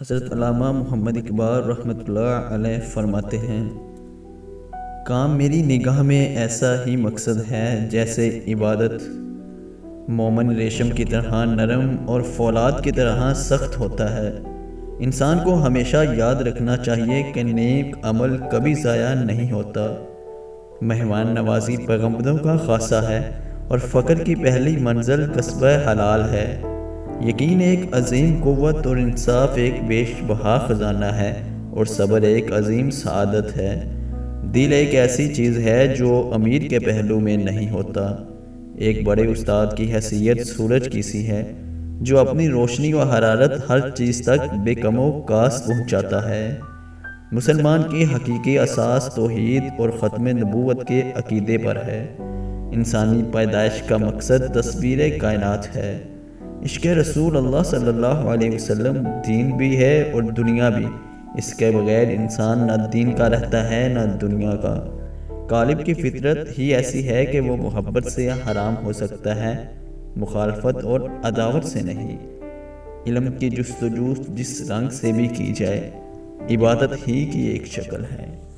حضرت علامہ محمد اقبال رحمۃ اللہ علیہ فرماتے ہیں، کام میری نگاہ میں ایسا ہی مقصد ہے جیسے عبادت مومن ریشم کی طرح نرم اور فولاد کی طرح سخت ہوتا ہے۔ انسان کو ہمیشہ یاد رکھنا چاہیے کہ نیک عمل کبھی ضائع نہیں ہوتا۔ مہمان نوازی پیغمبروں کا خاصہ ہے اور فقر کی پہلی منزل کسب حلال ہے۔ یقین ایک عظیم قوت اور انصاف ایک بیش بہا خزانہ ہے اور صبر ایک عظیم سعادت ہے۔ دل ایک ایسی چیز ہے جو امیر کے پہلو میں نہیں ہوتا۔ ایک بڑے استاد کی حیثیت سورج کی سی ہے جو اپنی روشنی و حرارت ہر چیز تک بے کم و کاس پہنچاتا ہے۔ مسلمان کی حقیقی اساس توحید اور ختم نبوت کے عقیدے پر ہے۔ انسانی پیدائش کا مقصد تصویر کائنات ہے۔ عشق رسول اللہ صلی اللہ علیہ وسلم دین بھی ہے اور دنیا بھی۔ اس کے بغیر انسان نہ دین کا رہتا ہے نہ دنیا کا۔ غالب کی فطرت ہی ایسی ہے کہ وہ محبت سے حرام ہو سکتا ہے، مخالفت اور عداوت سے نہیں۔ علم کی جستجو جس رنگ سے بھی کی جائے، عبادت ہی کی ایک شکل ہے۔